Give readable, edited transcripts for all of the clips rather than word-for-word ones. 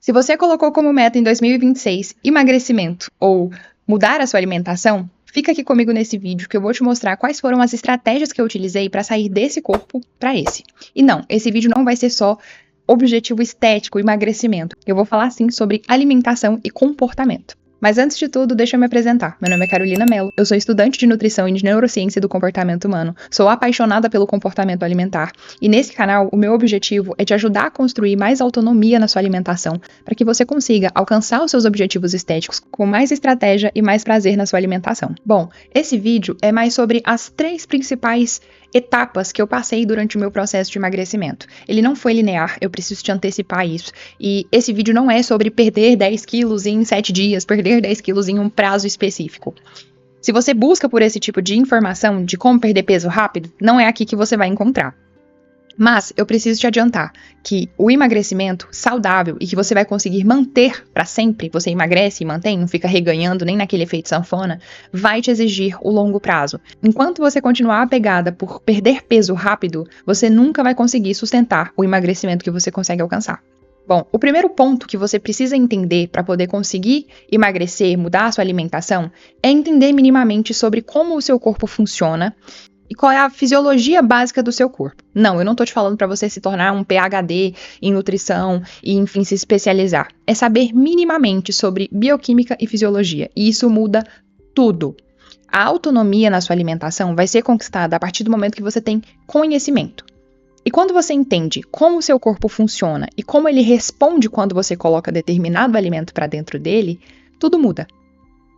Se você colocou como meta em 2026 emagrecimento ou mudar a sua alimentação, fica aqui comigo nesse vídeo que eu vou te mostrar quais foram as estratégias que eu utilizei para sair desse corpo para esse. E não, esse vídeo não vai ser só objetivo estético, emagrecimento. Eu vou falar sim sobre alimentação e comportamento. Mas antes de tudo, deixa eu me apresentar. Meu nome é Carolina Mello, eu sou estudante de nutrição e de neurociência do comportamento humano, sou apaixonada pelo comportamento alimentar e nesse canal o meu objetivo é te ajudar a construir mais autonomia na sua alimentação para que você consiga alcançar os seus objetivos estéticos com mais estratégia e mais prazer na sua alimentação. Bom, esse vídeo é mais sobre as 3 principais etapas que eu passei durante o meu processo de emagrecimento. Ele não foi linear, eu preciso te antecipar isso. E esse vídeo não é sobre perder 10 quilos em 7 dias, perder 10 quilos em um prazo específico. Se você busca por esse tipo de informação de como perder peso rápido, não é aqui que você vai encontrar. Mas eu preciso te adiantar que o emagrecimento saudável e que você vai conseguir manter para sempre, você emagrece e mantém, não fica reganhando nem naquele efeito sanfona, vai te exigir o longo prazo. Enquanto você continuar apegada por perder peso rápido, você nunca vai conseguir sustentar o emagrecimento que você consegue alcançar. Bom, o primeiro ponto que você precisa entender para poder conseguir emagrecer, mudar a sua alimentação, é entender minimamente sobre como o seu corpo funciona e qual é a fisiologia básica do seu corpo. Não, eu não tô te falando para você se tornar um PhD em nutrição e, enfim, se especializar. É saber minimamente sobre bioquímica e fisiologia. E isso muda tudo. A autonomia na sua alimentação vai ser conquistada a partir do momento que você tem conhecimento. E quando você entende como o seu corpo funciona e como ele responde quando você coloca determinado alimento para dentro dele, tudo muda.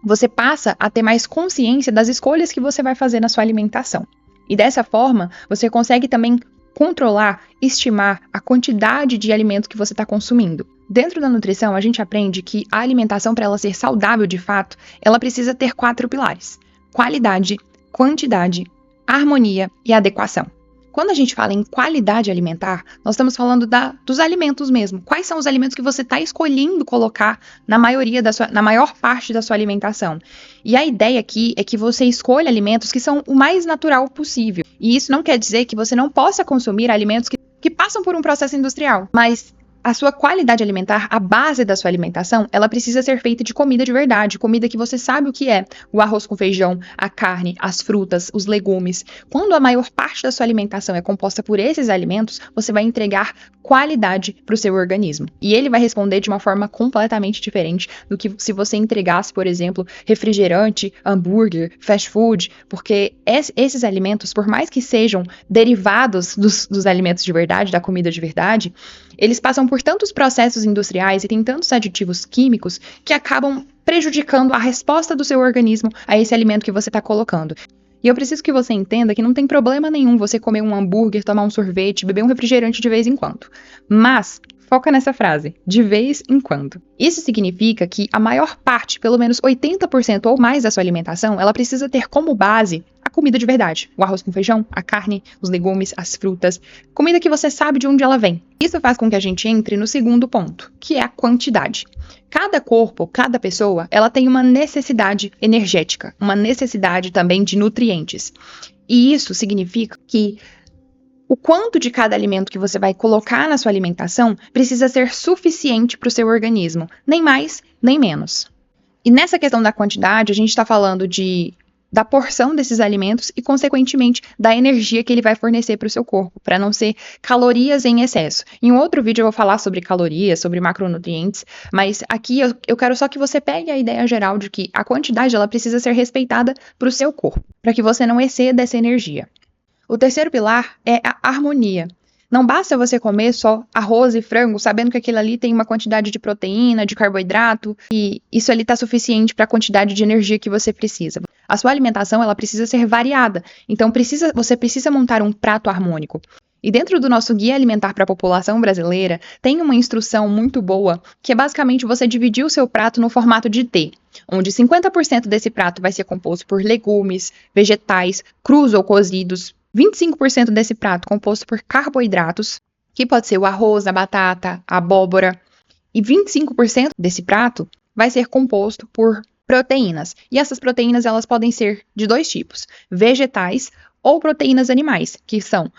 Você passa a ter mais consciência das escolhas que você vai fazer na sua alimentação. E dessa forma, você consegue também controlar, estimar a quantidade de alimento que você está consumindo. Dentro da nutrição, a gente aprende que a alimentação, para ela ser saudável de fato, ela precisa ter 4 pilares: qualidade, quantidade, harmonia e adequação. Quando a gente fala em qualidade alimentar, nós estamos falando dos alimentos mesmo. Quais são os alimentos que você está escolhendo colocar na maior parte da sua alimentação? E a ideia aqui é que você escolha alimentos que são o mais natural possível. E isso não quer dizer que você não possa consumir alimentos que passam por um processo industrial, mas a sua qualidade alimentar, a base da sua alimentação, ela precisa ser feita de comida de verdade, comida que você sabe o que é: o arroz com feijão, a carne, as frutas, os legumes. Quando a maior parte da sua alimentação é composta por esses alimentos, você vai entregar qualidade para o seu organismo. E ele vai responder de uma forma completamente diferente do que se você entregasse, por exemplo, refrigerante, hambúrguer, fast food, porque esses alimentos, por mais que sejam derivados dos alimentos de verdade, da comida de verdade, eles passam por tantos processos industriais e têm tantos aditivos químicos que acabam prejudicando a resposta do seu organismo a esse alimento que você está colocando. E eu preciso que você entenda que não tem problema nenhum você comer um hambúrguer, tomar um sorvete, beber um refrigerante de vez em quando. Mas foca nessa frase, de vez em quando. Isso significa que a maior parte, pelo menos 80% ou mais da sua alimentação, ela precisa ter como base a comida de verdade. O arroz com feijão, a carne, os legumes, as frutas. Comida que você sabe de onde ela vem. Isso faz com que a gente entre no segundo ponto, que é a quantidade. Cada corpo, cada pessoa, ela tem uma necessidade energética, uma necessidade também de nutrientes. E isso significa que o quanto de cada alimento que você vai colocar na sua alimentação precisa ser suficiente para o seu organismo, nem mais, nem menos. E nessa questão da quantidade, a gente está falando da porção desses alimentos e, consequentemente, da energia que ele vai fornecer para o seu corpo, para não ser calorias em excesso. Em um outro vídeo eu vou falar sobre calorias, sobre macronutrientes, mas aqui eu quero só que você pegue a ideia geral de que a quantidade ela precisa ser respeitada para o seu corpo, para que você não exceda essa energia. O terceiro pilar é a harmonia. Não basta você comer só arroz e frango, sabendo que aquilo ali tem uma quantidade de proteína, de carboidrato, e isso ali está suficiente para a quantidade de energia que você precisa. A sua alimentação ela precisa ser variada, então você precisa montar um prato harmônico. E dentro do nosso Guia Alimentar para a População Brasileira, tem uma instrução muito boa, que é basicamente você dividir o seu prato no formato de T, onde 50% desse prato vai ser composto por legumes, vegetais, crus ou cozidos, 25% desse prato composto por carboidratos, que pode ser o arroz, a batata, a abóbora, e 25% desse prato vai ser composto por proteínas. E essas proteínas elas podem ser de 2 tipos: vegetais ou proteínas animais, que são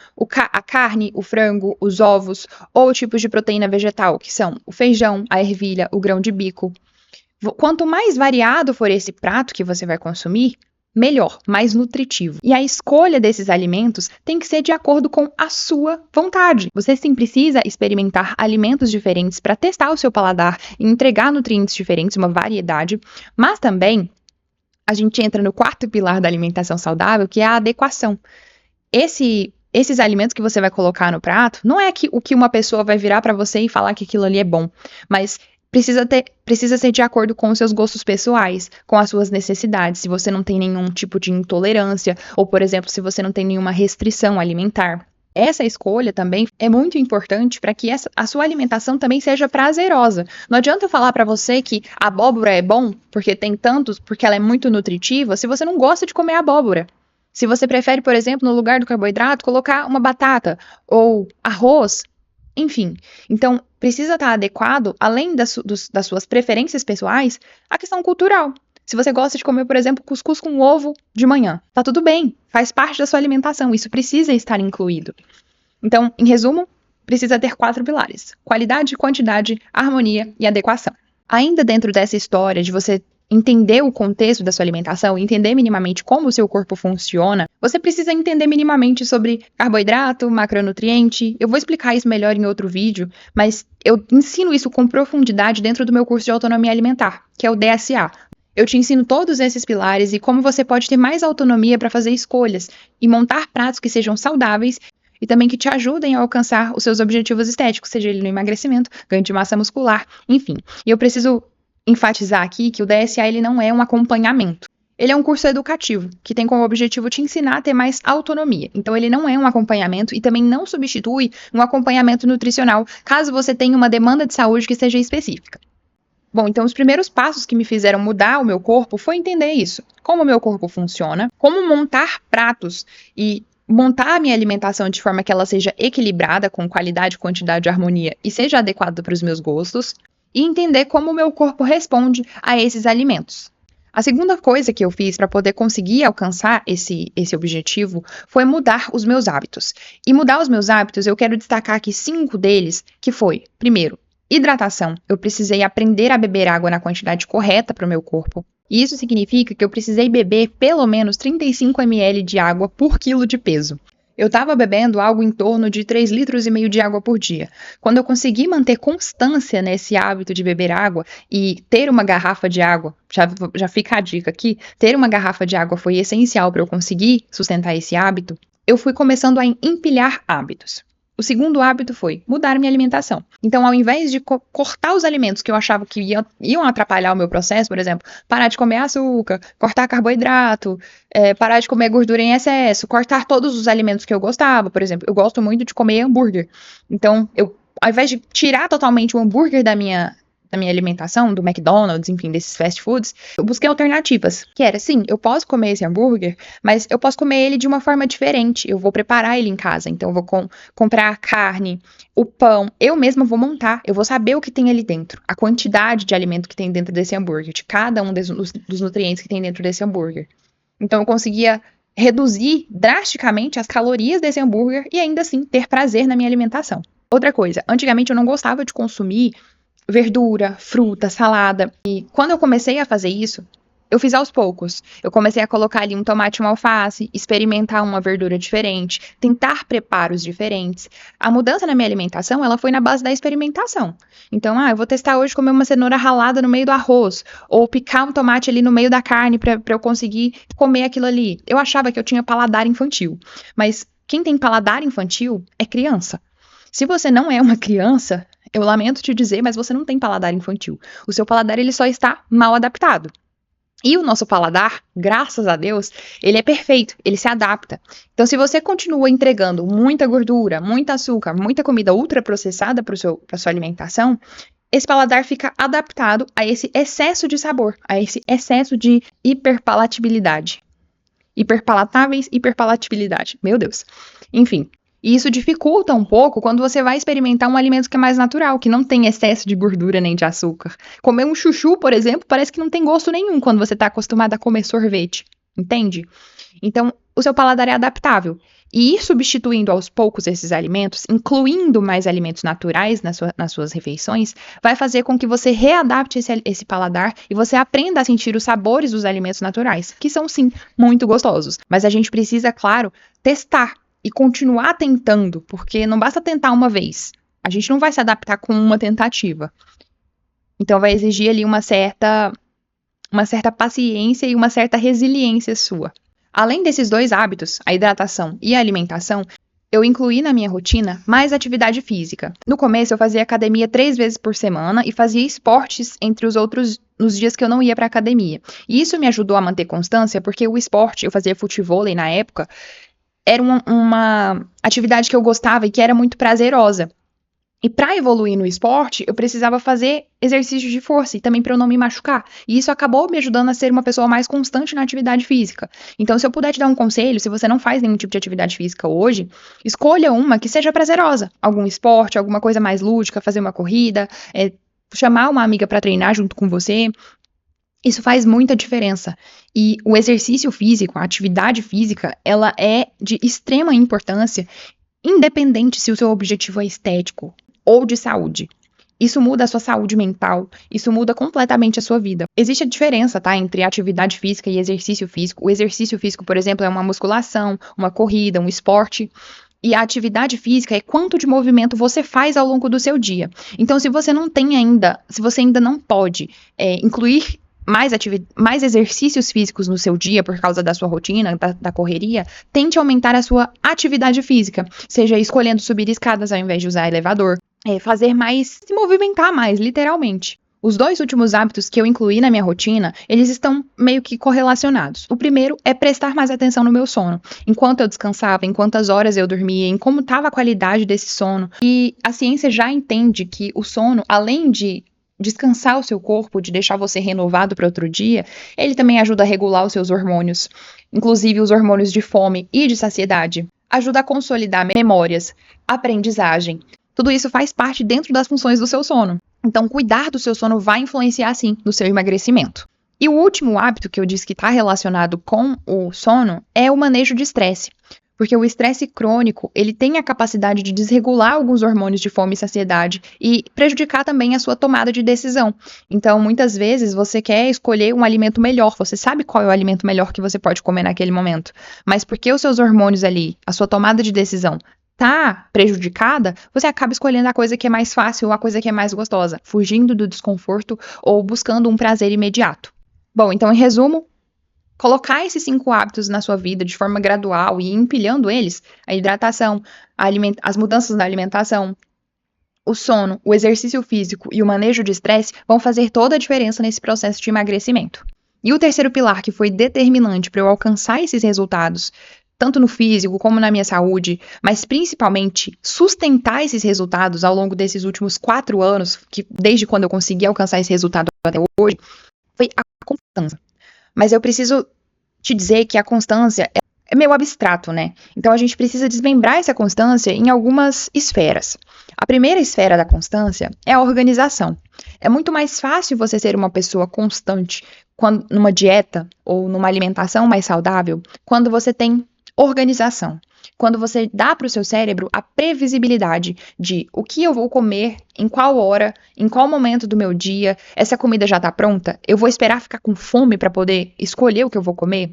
a carne, o frango, os ovos, ou tipos de proteína vegetal, que são o feijão, a ervilha, o grão de bico. Quanto mais variado for esse prato que você vai consumir, melhor, mais nutritivo. E a escolha desses alimentos tem que ser de acordo com a sua vontade. Você sim precisa experimentar alimentos diferentes para testar o seu paladar e entregar nutrientes diferentes, uma variedade, mas também a gente entra no quarto pilar da alimentação saudável, que é a adequação. Esses alimentos que você vai colocar no prato, não é o que uma pessoa vai virar para você e falar que aquilo ali é bom, mas precisa ser de acordo com os seus gostos pessoais, com as suas necessidades, se você não tem nenhum tipo de intolerância, ou, por exemplo, se você não tem nenhuma restrição alimentar. Essa escolha também é muito importante para que a sua alimentação também seja prazerosa. Não adianta eu falar para você que a abóbora é bom porque ela é muito nutritiva, se você não gosta de comer abóbora. Se você prefere, por exemplo, no lugar do carboidrato, colocar uma batata ou arroz, enfim. Então, precisa estar adequado, além das suas preferências pessoais, à questão cultural. Se você gosta de comer, por exemplo, cuscuz com ovo de manhã, tá tudo bem, faz parte da sua alimentação, isso precisa estar incluído. Então, em resumo, precisa ter 4 pilares: qualidade, quantidade, harmonia e adequação. Ainda dentro dessa história de você entender o contexto da sua alimentação, entender minimamente como o seu corpo funciona, você precisa entender minimamente sobre carboidrato, macronutriente. Eu vou explicar isso melhor em outro vídeo, mas eu ensino isso com profundidade dentro do meu curso de autonomia alimentar, que é o DSA. Eu te ensino todos esses pilares e como você pode ter mais autonomia para fazer escolhas e montar pratos que sejam saudáveis e também que te ajudem a alcançar os seus objetivos estéticos, seja ele no emagrecimento, ganho de massa muscular, enfim. E eu preciso enfatizar aqui que o DSA ele não é um acompanhamento. Ele é um curso educativo, que tem como objetivo te ensinar a ter mais autonomia. Então, ele não é um acompanhamento e também não substitui um acompanhamento nutricional, caso você tenha uma demanda de saúde que seja específica. Bom, então os primeiros passos que me fizeram mudar o meu corpo foi entender isso. Como o meu corpo funciona, como montar pratos e montar a minha alimentação de forma que ela seja equilibrada, com qualidade, quantidade e harmonia, e seja adequada para os meus gostos, e entender como o meu corpo responde a esses alimentos. A segunda coisa que eu fiz para poder conseguir alcançar esse objetivo foi mudar os meus hábitos. E mudar os meus hábitos, eu quero destacar aqui 5 deles, que foi, primeiro, hidratação. Eu precisei aprender a beber água na quantidade correta para o meu corpo. E isso significa que eu precisei beber pelo menos 35 ml de água por quilo de peso. Eu estava bebendo algo em torno de 3,5 litros de água por dia. Quando eu consegui manter constância nesse hábito de beber água e ter uma garrafa de água, já fica a dica aqui, ter uma garrafa de água foi essencial para eu conseguir sustentar esse hábito, eu fui começando a empilhar hábitos. O segundo hábito foi mudar minha alimentação. Então, ao invés de cortar os alimentos que eu achava que iam atrapalhar o meu processo, por exemplo, parar de comer açúcar, cortar carboidrato, parar de comer gordura em excesso, cortar todos os alimentos que eu gostava, por exemplo, eu gosto muito de comer hambúrguer. Então, ao invés de tirar totalmente o hambúrguer da minha alimentação, do McDonald's, enfim, desses fast foods, eu busquei alternativas, que era, sim, eu posso comer esse hambúrguer, mas eu posso comer ele de uma forma diferente, eu vou preparar ele em casa, então eu vou comprar a carne, o pão, eu mesma vou montar, eu vou saber o que tem ali dentro, a quantidade de alimento que tem dentro desse hambúrguer, de cada um dos nutrientes que tem dentro desse hambúrguer. Então eu conseguia reduzir drasticamente as calorias desse hambúrguer e ainda assim ter prazer na minha alimentação. Outra coisa, antigamente eu não gostava de consumir verdura, fruta, salada. E quando eu comecei a fazer isso, eu fiz aos poucos. Eu comecei a colocar ali um tomate e uma alface, experimentar uma verdura diferente, tentar preparos diferentes. A mudança na minha alimentação, ela foi na base da experimentação. Então, eu vou testar hoje comer uma cenoura ralada no meio do arroz, ou picar um tomate ali no meio da carne para eu conseguir comer aquilo ali. Eu achava que eu tinha paladar infantil, mas quem tem paladar infantil é criança. Se você não é uma criança, eu lamento te dizer, mas você não tem paladar infantil. O seu paladar ele só está mal adaptado. E o nosso paladar, graças a Deus, ele é perfeito, ele se adapta. Então, se você continua entregando muita gordura, muito açúcar, muita comida ultraprocessada para a sua alimentação, esse paladar fica adaptado a esse excesso de sabor, a esse excesso de hiperpalatabilidade. Hiperpalatáveis, hiperpalatabilidade. Meu Deus. Enfim. E isso dificulta um pouco quando você vai experimentar um alimento que é mais natural, que não tem excesso de gordura nem de açúcar. Comer um chuchu, por exemplo, parece que não tem gosto nenhum quando você está acostumado a comer sorvete, entende? Então, o seu paladar é adaptável. E ir substituindo aos poucos esses alimentos, incluindo mais alimentos naturais nas suas refeições, vai fazer com que você readapte esse paladar e você aprenda a sentir os sabores dos alimentos naturais, que são, sim, muito gostosos. Mas a gente precisa, claro, testar e continuar tentando, porque não basta tentar uma vez. A gente não vai se adaptar com uma tentativa. Então, vai exigir ali uma certa paciência e uma certa resiliência sua. Além desses dois hábitos, a hidratação e a alimentação, eu incluí na minha rotina mais atividade física. No começo, eu fazia academia 3 vezes por semana e fazia esportes entre os outros nos dias que eu não ia para academia. E isso me ajudou a manter constância, porque o esporte, eu fazia futevôlei na época, era uma atividade que eu gostava e que era muito prazerosa. E para evoluir no esporte, eu precisava fazer exercícios de força e também para eu não me machucar. E isso acabou me ajudando a ser uma pessoa mais constante na atividade física. Então, se eu puder te dar um conselho, se você não faz nenhum tipo de atividade física hoje, escolha uma que seja prazerosa. Algum esporte, alguma coisa mais lúdica, fazer uma corrida, chamar uma amiga para treinar junto com você. Isso faz muita diferença. E o exercício físico, a atividade física, ela é de extrema importância, independente se o seu objetivo é estético ou de saúde. Isso muda a sua saúde mental, isso muda completamente a sua vida. Existe a diferença, tá, entre atividade física e exercício físico. O exercício físico, por exemplo, é uma musculação, uma corrida, um esporte. E a atividade física é quanto de movimento você faz ao longo do seu dia. Então, se você ainda não pode incluir mais exercícios físicos no seu dia por causa da sua rotina, da correria, tente aumentar a sua atividade física, seja escolhendo subir escadas ao invés de usar elevador, fazer mais, se movimentar mais, literalmente. Os 2 últimos hábitos que eu incluí na minha rotina, eles estão meio que correlacionados. O primeiro é prestar mais atenção no meu sono. Enquanto eu descansava, em quantas horas eu dormia, em como estava a qualidade desse sono. E a ciência já entende que o sono, além de descansar o seu corpo, de deixar você renovado para outro dia, ele também ajuda a regular os seus hormônios, inclusive os hormônios de fome e de saciedade. Ajuda a consolidar memórias, aprendizagem. Tudo isso faz parte dentro das funções do seu sono. Então, cuidar do seu sono vai influenciar, sim, no seu emagrecimento. E o último hábito que eu disse que está relacionado com o sono é o manejo de estresse. Porque o estresse crônico, ele tem a capacidade de desregular alguns hormônios de fome e saciedade e prejudicar também a sua tomada de decisão. Então, muitas vezes, você quer escolher um alimento melhor, você sabe qual é o alimento melhor que você pode comer naquele momento, mas porque os seus hormônios ali, a sua tomada de decisão, tá prejudicada, você acaba escolhendo a coisa que é mais fácil ou a coisa que é mais gostosa, fugindo do desconforto ou buscando um prazer imediato. Bom, então, em resumo, colocar esses 5 hábitos na sua vida de forma gradual e empilhando eles, a hidratação, as mudanças na alimentação, o sono, o exercício físico e o manejo de estresse vão fazer toda a diferença nesse processo de emagrecimento. E o terceiro pilar que foi determinante para eu alcançar esses resultados, tanto no físico como na minha saúde, mas principalmente sustentar esses resultados ao longo desses últimos 4 anos, que desde quando eu consegui alcançar esse resultado até hoje, foi a constância. Mas eu preciso te dizer que a constância é meio abstrato, né? Então a gente precisa desmembrar essa constância em algumas esferas. A primeira esfera da constância é a organização. É muito mais fácil você ser uma pessoa constante numa dieta ou numa alimentação mais saudável quando você tem organização. Quando você dá para o seu cérebro a previsibilidade de o que eu vou comer, em qual hora, em qual momento do meu dia, essa comida já está pronta, eu vou esperar ficar com fome para poder escolher o que eu vou comer.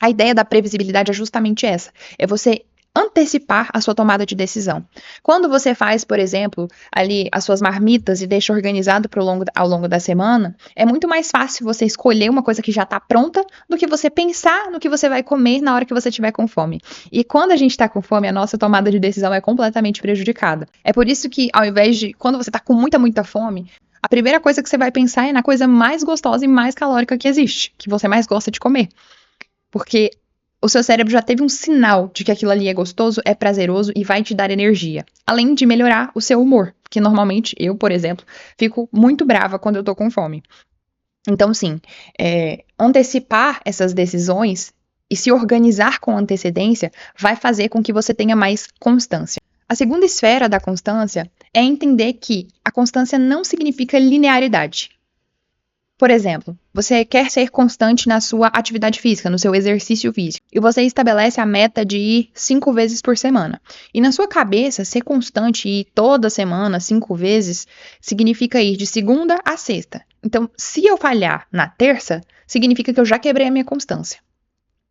A ideia da previsibilidade é justamente essa, é você antecipar a sua tomada de decisão. Quando você faz, por exemplo, ali as suas marmitas e deixa organizado ao longo da semana, é muito mais fácil você escolher uma coisa que já está pronta do que você pensar no que você vai comer na hora que você estiver com fome. E quando a gente está com fome, a nossa tomada de decisão é completamente prejudicada. É por isso que, ao invés de, quando você está com muita fome, a primeira coisa que você vai pensar é na coisa mais gostosa e mais calórica que existe, que você mais gosta de comer. Porque o seu cérebro já teve um sinal de que aquilo ali é gostoso, é prazeroso e vai te dar energia. Além de melhorar o seu humor, porque normalmente eu, por exemplo, fico muito brava quando eu tô com fome. Então, sim, antecipar essas decisões e se organizar com antecedência vai fazer com que você tenha mais constância. A segunda esfera da constância é entender que a constância não significa linearidade. Por exemplo, você quer ser constante na sua atividade física, no seu exercício físico, e você estabelece a meta de ir 5 vezes por semana. E na sua cabeça, ser constante e ir toda semana, 5 vezes, significa ir de segunda a sexta. Então, se eu falhar na terça, significa que eu já quebrei a minha constância.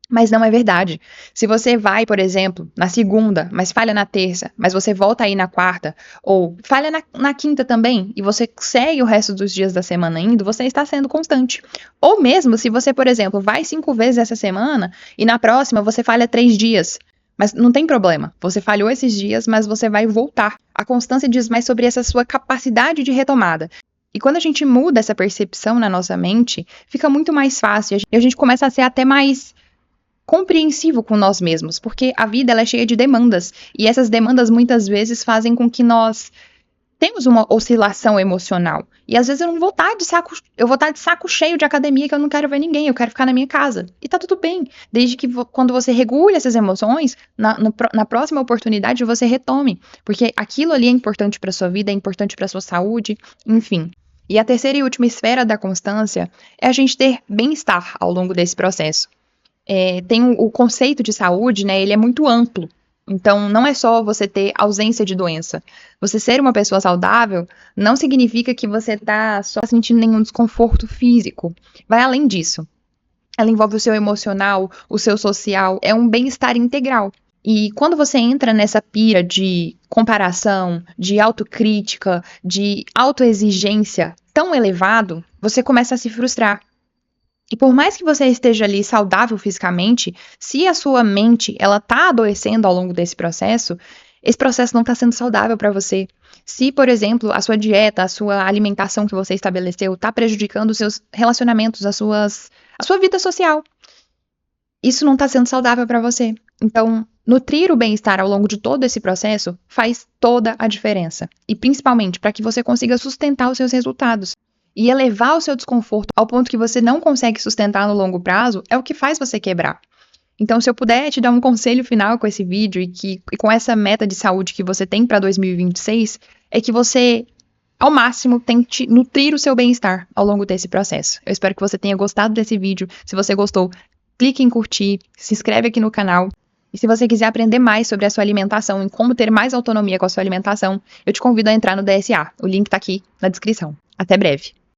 Mas não é verdade. Se você vai, por exemplo, na segunda, mas falha na terça, mas você volta aí na quarta, ou falha na quinta também, e você segue o resto dos dias da semana indo, você está sendo constante. Ou mesmo se você, por exemplo, vai 5 vezes essa semana, e na próxima você falha 3 dias. Mas não tem problema. Você falhou esses dias, mas você vai voltar. A constância diz mais sobre essa sua capacidade de retomada. E quando a gente muda essa percepção na nossa mente, fica muito mais fácil. E a gente começa a ser até mais compreensivo com nós mesmos, porque a vida ela é cheia de demandas, e essas demandas muitas vezes fazem com que nós temos uma oscilação emocional. E às vezes eu vou estar de saco cheio de academia que eu não quero ver ninguém, eu quero ficar na minha casa. E tá tudo bem, desde que quando você regule essas emoções, na próxima oportunidade você retome, porque aquilo ali é importante para sua vida, é importante para sua saúde, enfim. E a terceira e última esfera da constância é a gente ter bem-estar ao longo desse processo. Tem o conceito de saúde, né? Ele é muito amplo. Então, não é só você ter ausência de doença. Você ser uma pessoa saudável não significa que você está só sentindo nenhum desconforto físico. Vai além disso. Ela envolve o seu emocional, o seu social, é um bem-estar integral. E quando você entra nessa pira de comparação, de autocrítica, de autoexigência tão elevado, você começa a se frustrar. E por mais que você esteja ali saudável fisicamente, se a sua mente ela tá adoecendo ao longo desse processo, esse processo não está sendo saudável para você. Se, por exemplo, a sua dieta, a sua alimentação que você estabeleceu está prejudicando os seus relacionamentos, a sua vida social, isso não está sendo saudável para você. Então, nutrir o bem-estar ao longo de todo esse processo faz toda a diferença. E principalmente para que você consiga sustentar os seus resultados. E elevar o seu desconforto ao ponto que você não consegue sustentar no longo prazo é o que faz você quebrar. Então, se eu puder te dar um conselho final com esse vídeo e com essa meta de saúde que você tem para 2026, é que você, ao máximo, tente nutrir o seu bem-estar ao longo desse processo. Eu espero que você tenha gostado desse vídeo. Se você gostou, clique em curtir, se inscreve aqui no canal. E se você quiser aprender mais sobre a sua alimentação e como ter mais autonomia com a sua alimentação, eu te convido a entrar no DSA. O link está aqui na descrição. Até breve!